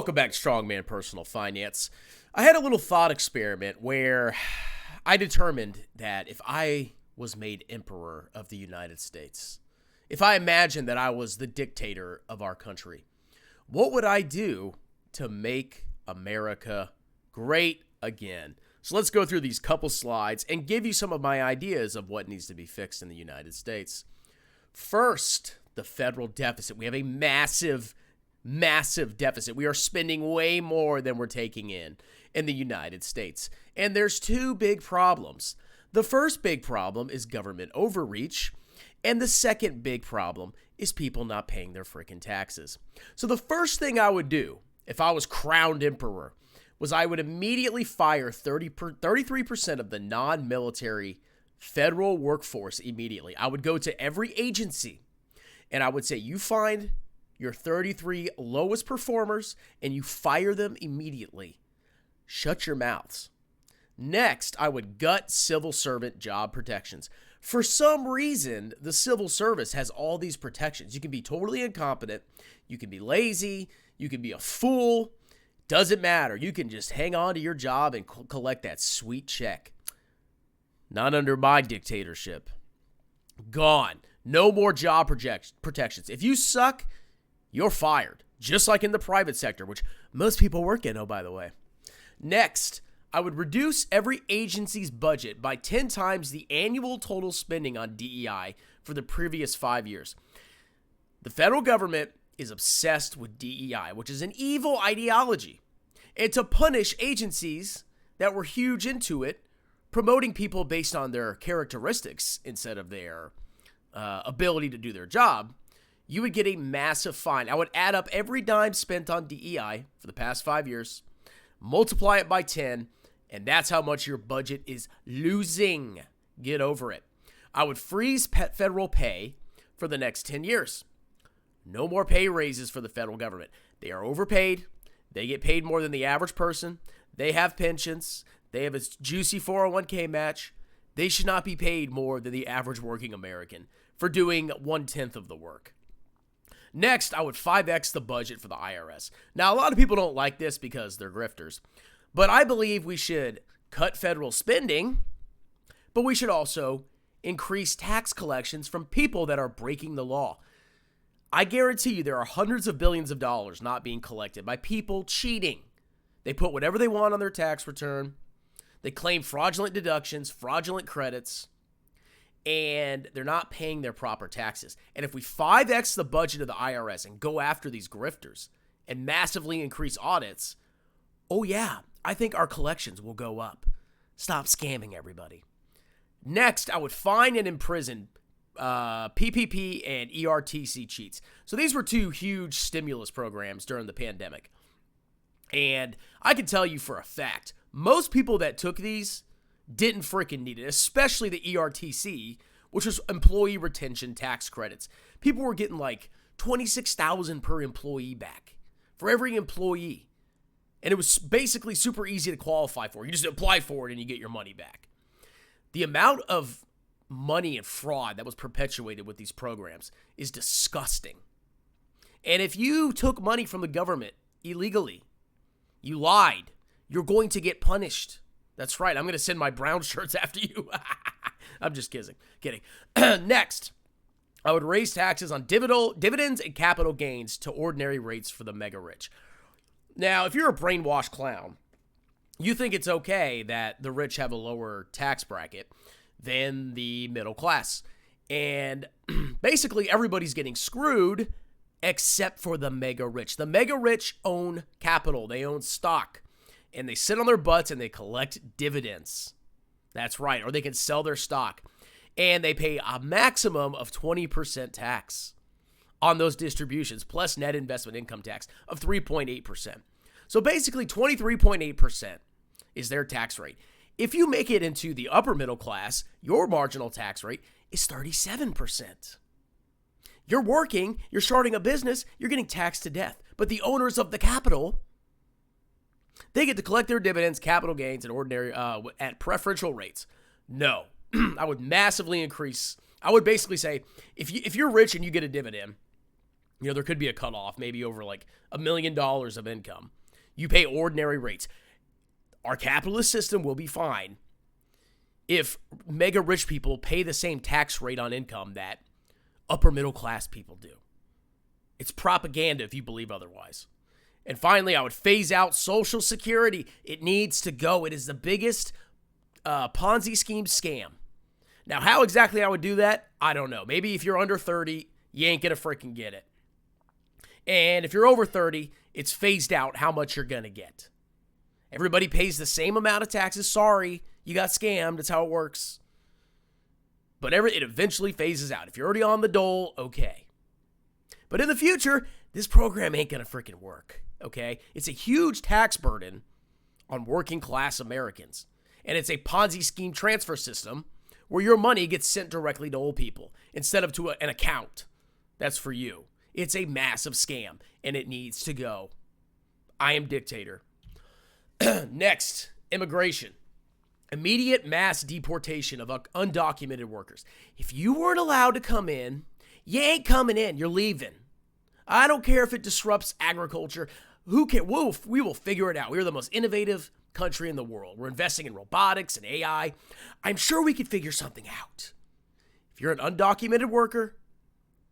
Welcome back to Strongman Personal Finance. I had a little thought experiment where I determined that if I was made emperor of the United States, if I imagined that I was the dictator of our country, what would I do to make America great again? So let's go through these couple slides and give you some of my ideas of what needs to be fixed in the United States. First, the federal deficit. We have a massive deficit. We are spending way more than we're taking in the United States. And there's two big problems. The first big problem is government overreach. And the second big problem is people not paying their freaking taxes. So the first thing I would do if I was crowned emperor was I would immediately fire 33% of the non-military federal workforce immediately. I would go to every agency and I would say, you find your 33 lowest performers and you fire them immediately. Shut your mouths. Next, I would gut civil servant job protections. For some reason, the civil service has all these protections. You can be totally incompetent. You can be lazy. You can be a fool. Doesn't matter. You can just hang on to your job and collect that sweet check. Not under my dictatorship. Gone. No more job protections. If you suck, you're fired, just like in the private sector, which most people work in, oh, by the way. Next, I would reduce every agency's budget by 10 times the annual total spending on DEI for the previous 5 years. The federal government is obsessed with DEI, which is an evil ideology. And to punish agencies that were huge into it, promoting people based on their characteristics instead of their ability to do their job, you would get a massive fine. I would add up every dime spent on DEI for the past 5 years, multiply it by 10, and that's how much your budget is losing. Get over it. I would freeze federal pay for the next 10 years. No more pay raises for the federal government. They are overpaid. They get paid more than the average person. They have pensions. They have a juicy 401k match. They should not be paid more than the average working American for doing 1/10 of the work. Next, I would 5x the budget for the IRS. Now, a lot of people don't like this because they're grifters, but I believe we should cut federal spending, but we should also increase tax collections from people that are breaking the law. I guarantee you there are hundreds of billions of dollars not being collected by people cheating. They put whatever they want on their tax return. They claim fraudulent deductions, fraudulent credits, and they're not paying their proper taxes. And if we 5x the budget of the IRS and go after these grifters and massively increase audits, oh yeah, I think our collections will go up. Stop scamming everybody. Next, I would fine and imprison PPP and ERTC cheats. So these were two huge stimulus programs during the pandemic. And I can tell you for a fact, most people that took these didn't freaking need it, especially the ERTC, which was employee retention tax credits. People were getting like $26,000 per employee back for every employee. And it was basically super easy to qualify for. You just apply for it and you get your money back. The amount of money and fraud that was perpetuated with these programs is disgusting. And if you took money from the government illegally, you lied, you're going to get punished. That's right. I'm going to send my brown shirts after you. I'm just kidding. Next, I would raise taxes on dividends and capital gains to ordinary rates for the mega rich. Now, if you're a brainwashed clown, you think it's okay that the rich have a lower tax bracket than the middle class. And basically everybody's getting screwed except for the mega rich. The mega rich own capital. They own stock. And they sit on their butts and they collect dividends. That's right. Or they can sell their stock. And they pay a maximum of 20% tax on those distributions, plus net investment income tax of 3.8%. So basically 23.8% is their tax rate. If you make it into the upper middle class, your marginal tax rate is 37%. You're working, you're starting a business, you're getting taxed to death. But the owners of the capital, they get to collect their dividends, capital gains, and ordinary at preferential rates. No, I would massively increase. I would basically say, if you're rich and you get a dividend, There could be a cutoff, maybe over like $1 million of income. You pay ordinary rates. Our capitalist system will be fine if mega rich people pay the same tax rate on income that upper middle class people do. It's propaganda if you believe otherwise. And finally, I would phase out Social Security. It needs to go. It is the biggest Ponzi scheme scam. Now, how exactly I would do that, I don't know. Maybe if you're under 30, you ain't going to freaking get it. And if you're over 30, it's phased out how much you're going to get. Everybody pays the same amount of taxes. Sorry, you got scammed. That's how it works. But it eventually phases out. If you're already on the dole, okay. But in the future, this program ain't going to freaking work, okay? It's a huge tax burden on working class Americans. And it's a Ponzi scheme transfer system where your money gets sent directly to old people instead of to an account that's for you. It's a massive scam, and it needs to go. I am dictator. Next, immigration. Immediate mass deportation of undocumented workers. If you weren't allowed to come in, you ain't coming in. You're leaving. I don't care if it disrupts agriculture. Who can? We will figure it out. We're the most innovative country in the world. We're investing in robotics and AI. I'm sure we could figure something out. If you're an undocumented worker,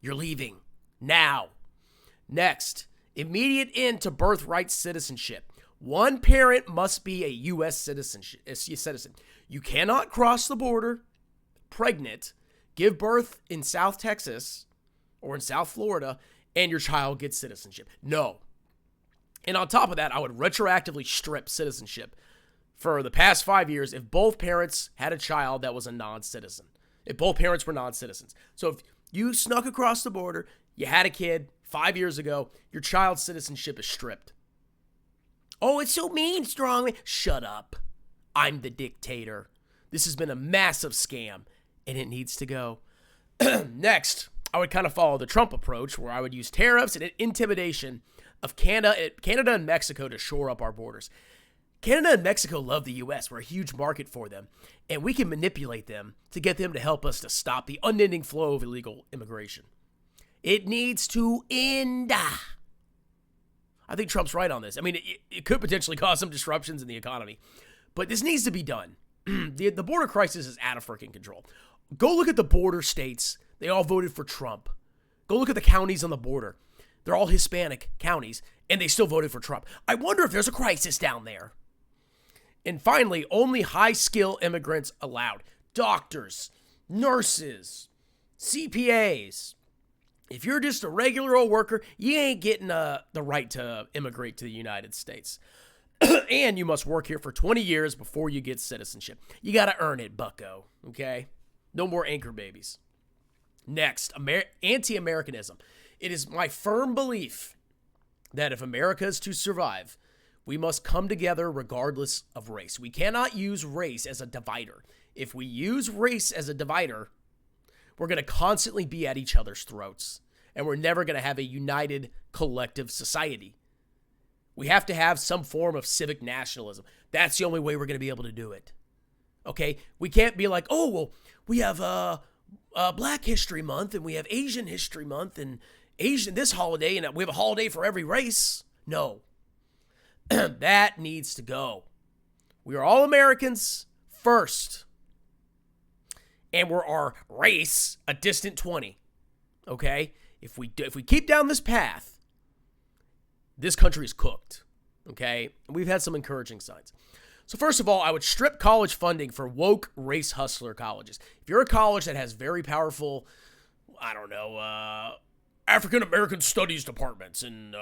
you're leaving now. Next, immediate end to birthright citizenship. One parent must be a U.S. citizen. You cannot cross the border, pregnant, give birth in South Texas or in South Florida, and your child gets citizenship. No. And on top of that, I would retroactively strip citizenship for the past 5 years if both parents had a child that was a non-citizen. If both parents were non-citizens. So if you snuck across the border, you had a kid 5 years ago, your child's citizenship is stripped. Oh, it's so mean, strongly. Shut up. I'm the dictator. This has been a massive scam, and it needs to go. Next, I would kind of follow the Trump approach, where I would use tariffs and intimidation of Canada and Mexico to shore up our borders. Canada and Mexico love the U.S. We're a huge market for them, and we can manipulate them to get them to help us to stop the unending flow of illegal immigration. It needs to end. I think Trump's right on this. I mean, it could potentially cause some disruptions in the economy, but this needs to be done. The border crisis is out of freaking control. Go look at the border states. They all voted for Trump. Go look at the counties on the border. They're all Hispanic counties, and they still voted for Trump. I wonder if there's a crisis down there. And finally, only high-skill immigrants allowed. Doctors, nurses, CPAs. If you're just a regular old worker, you ain't getting the right to immigrate to the United States. And you must work here for 20 years before you get citizenship. You got to earn it, bucko, okay? No more anchor babies. Next, anti-Americanism. It is my firm belief that if America is to survive, we must come together regardless of race. We cannot use race as a divider. If we use race as a divider, we're going to constantly be at each other's throats, and we're never going to have a united collective society. We have to have some form of civic nationalism. That's the only way we're going to be able to do it. Okay? We can't be like, oh, well, we have Black History Month, and we have Asian History Month, and Asian this holiday, and we have a holiday for every race. No. That needs to go. We are all Americans first. And we're our race a distant 20. Okay? If we keep down this path, this country is cooked. Okay? And we've had some encouraging signs. So first of all, I would strip college funding for woke race hustler colleges. If you're a college that has very powerful, African American Studies departments and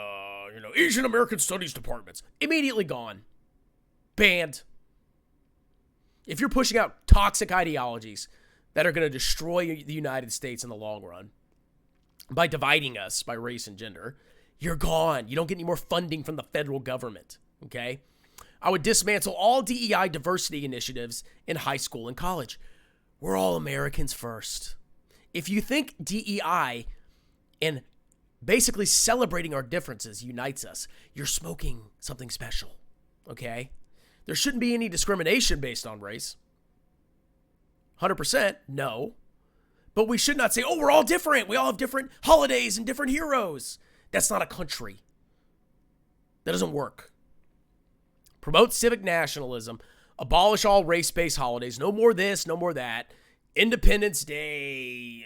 Asian American Studies departments, immediately gone, banned. If you're pushing out toxic ideologies that are going to destroy the United States in the long run by dividing us by race and gender, you're gone. You don't get any more funding from the federal government. Okay? I would dismantle all DEI diversity initiatives in high school and college. We're all Americans first. If you think DEI and basically celebrating our differences unites us, you're smoking something special, okay? There shouldn't be any discrimination based on race. 100%, no. But we should not say, oh, we're all different. We all have different holidays and different heroes. That's not a country. That doesn't work. Promote civic nationalism. Abolish all race-based holidays. No more this, no more that. Independence Day,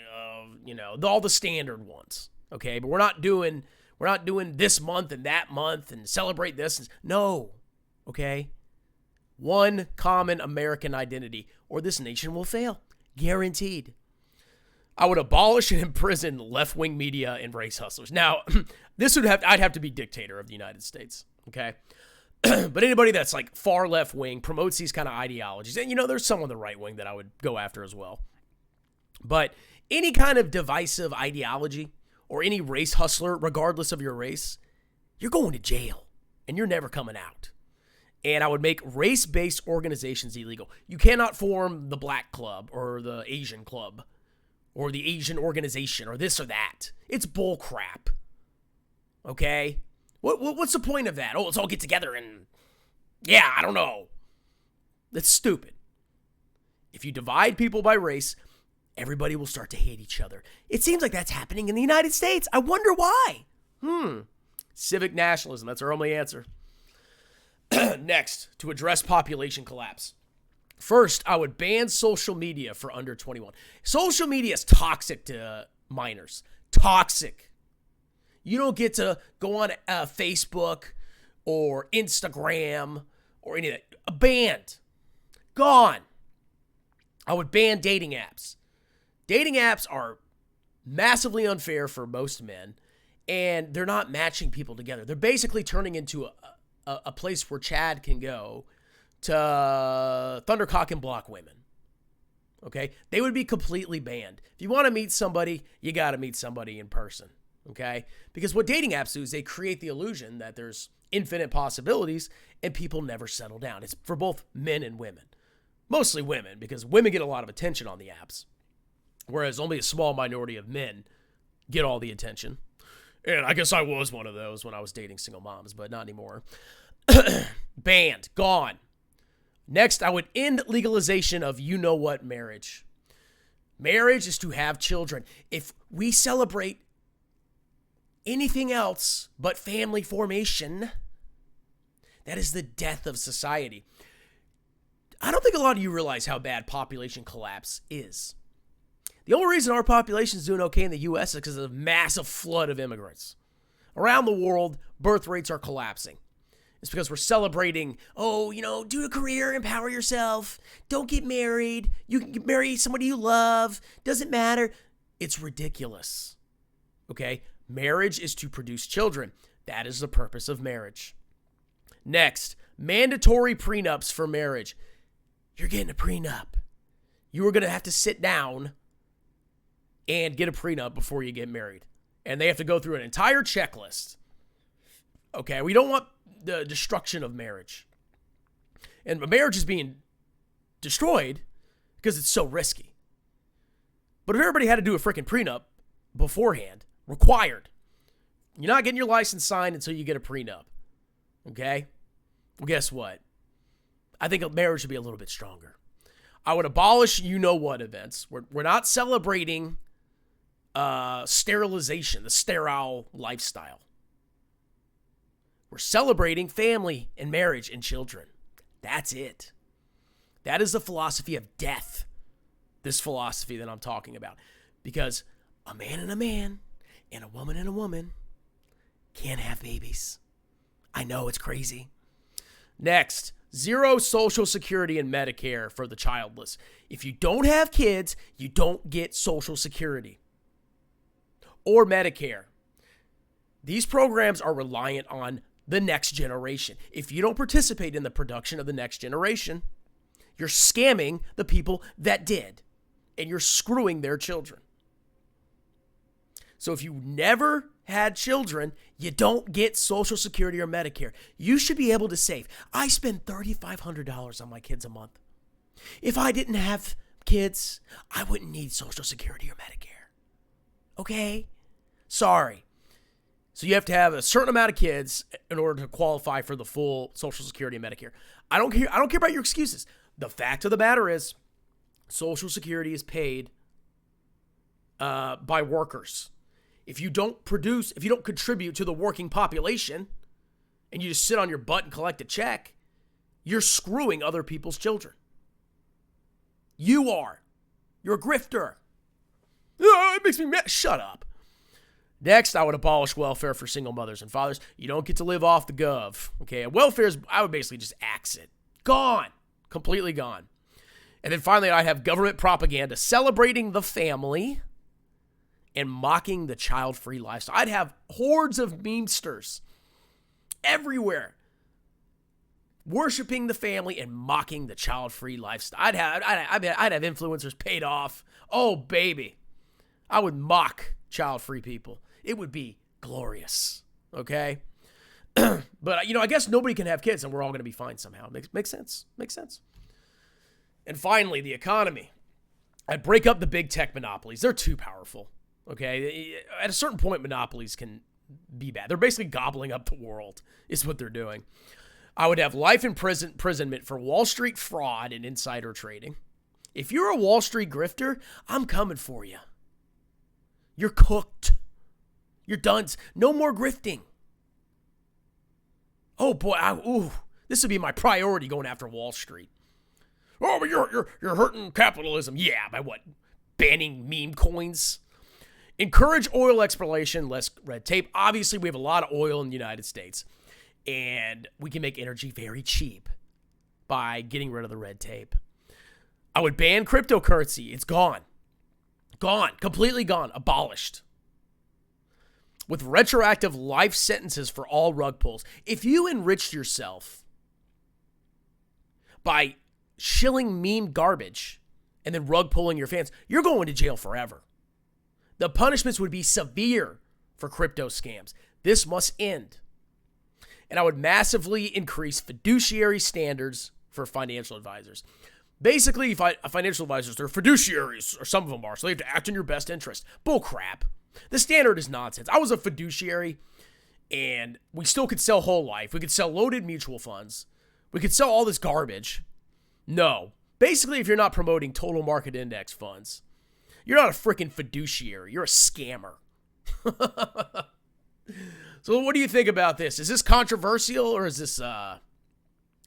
all the standard ones. Okay, but we're not doing this month and that month and celebrate this. No. Okay? One common American identity, or this nation will fail. Guaranteed. I would abolish and imprison left-wing media and race hustlers. Now, I'd have to be dictator of the United States, okay? But anybody that's like far left-wing promotes these kind of ideologies. And, there's some on the right wing that I would go after as well. But any kind of divisive ideology or any race hustler, regardless of your race, you're going to jail and you're never coming out. And I would make race-based organizations illegal. You cannot form the Black Club or the Asian Club or the Asian organization, or this or that. It's bull crap. Okay? What's the point of that? Oh, let's all get together and... Yeah, I don't know. That's stupid. If you divide people by race, everybody will start to hate each other. It seems like that's happening in the United States. I wonder why. Civic nationalism, that's our only answer. Next, to address population collapse. First, I would ban social media for under 21. Social media is toxic to minors. Toxic. You don't get to go on Facebook or Instagram or any of that. Banned. Gone. I would ban dating apps. Dating apps are massively unfair for most men, and they're not matching people together. They're basically turning into a place where Chad can go to thundercock and block women. Okay? They would be completely banned. If you want to meet somebody, you got to meet somebody in person. Okay? Because what dating apps do is they create the illusion that there's infinite possibilities and people never settle down. It's for both men and women. Mostly women, because women get a lot of attention on the apps, whereas only a small minority of men get all the attention. And I guess I was one of those when I was dating single moms, but not anymore. Banned. Gone. Next, I would end legalization of you-know-what marriage. Marriage is to have children. If we celebrate anything else but family formation, that is the death of society. I don't think a lot of you realize how bad population collapse is. The only reason our population is doing okay in the U.S. is because of the massive flood of immigrants. Around the world, birth rates are collapsing. It's because we're celebrating, do a career, empower yourself, don't get married, you can marry somebody you love, doesn't matter. It's ridiculous. Okay? Marriage is to produce children. That is the purpose of marriage. Next, mandatory prenups for marriage. You're getting a prenup. You are going to have to sit down and get a prenup before you get married. And they have to go through an entire checklist. Okay, we don't want the destruction of marriage. And marriage is being destroyed because it's so risky. But if everybody had to do a freaking prenup beforehand, required, you're not getting your license signed until you get a prenup. Okay? Well, guess what? I think marriage should be a little bit stronger. I would abolish you-know-what events. We're not celebrating sterilization, the sterile lifestyle. We're celebrating family and marriage and children. That's it. That is the philosophy of death, this philosophy that I'm talking about. Because a man and a woman can't have babies. I know, it's crazy. Next, zero Social Security and Medicare for the childless. If you don't have kids, you don't get Social Security or Medicare. These programs are reliant on the next generation. If you don't participate in the production of the next generation, you're scamming the people that did, and you're screwing their children. So if you never had children, you don't get Social Security or Medicare. You should be able to save. I spend $3,500 on my kids a month. If I didn't have kids, I wouldn't need Social Security or Medicare. Okay? Sorry. So you have to have a certain amount of kids in order to qualify for the full Social Security and Medicare. I don't care about your excuses. The fact of the matter is, Social Security is paid by workers. If you don't produce, if you don't contribute to the working population, and you just sit on your butt and collect a check, you're screwing other people's children. You are. You're a grifter. Oh, it makes me mad. Shut up. Next, I would abolish welfare for single mothers and fathers. You don't get to live off the gov. Okay, welfare is, I would basically just axe it. Gone. Completely gone. And then finally, I'd have government propaganda celebrating the family and mocking the child-free lifestyle. I'd have hordes of memesters everywhere worshiping the family and mocking the child-free lifestyle. I'd have influencers paid off. Oh, baby. I would mock child-free people. It would be glorious, okay? But, I guess nobody can have kids and we're all going to be fine somehow. Makes sense. Makes sense. And finally, the economy. I'd break up the big tech monopolies. They're too powerful, okay? At a certain point, monopolies can be bad. They're basically gobbling up the world is what they're doing. I would have life imprisonment for Wall Street fraud and insider trading. If you're a Wall Street grifter, I'm coming for you. You're cooked. You're done. No more grifting. Oh boy, this would be my priority going after Wall Street. Oh, but you're hurting capitalism. Yeah, by what? Banning meme coins? Encourage oil exploration, less red tape. Obviously, we have a lot of oil in the United States, and we can make energy very cheap by getting rid of the red tape. I would ban cryptocurrency. It's gone. Gone. Completely gone. Abolished. With retroactive life sentences for all rug pulls. If you enriched yourself by shilling meme garbage and then rug pulling your fans, you're going to jail forever. The punishments would be severe for crypto scams. This must end. And I would massively increase fiduciary standards for financial advisors. Basically, financial advisors, they're fiduciaries, or some of them are, so they have to act in your best interest. Bull crap. The standard is nonsense. I was a fiduciary, and we still could sell whole life. We could sell loaded mutual funds. We could sell all this garbage. No. Basically, if you're not promoting total market index funds, you're not a freaking fiduciary. You're a scammer. So what do you think about this? Is this controversial or is this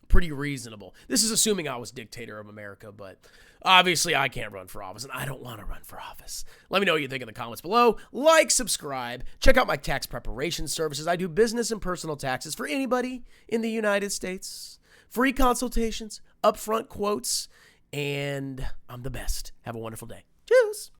pretty reasonable? This is assuming I was dictator of America, but obviously I can't run for office and I don't want to run for office. Let me know what you think in the comments below. Like, subscribe, check out my tax preparation services. I do business and personal taxes for anybody in the United States. Free consultations, upfront quotes, and I'm the best. Have a wonderful day. Cheers.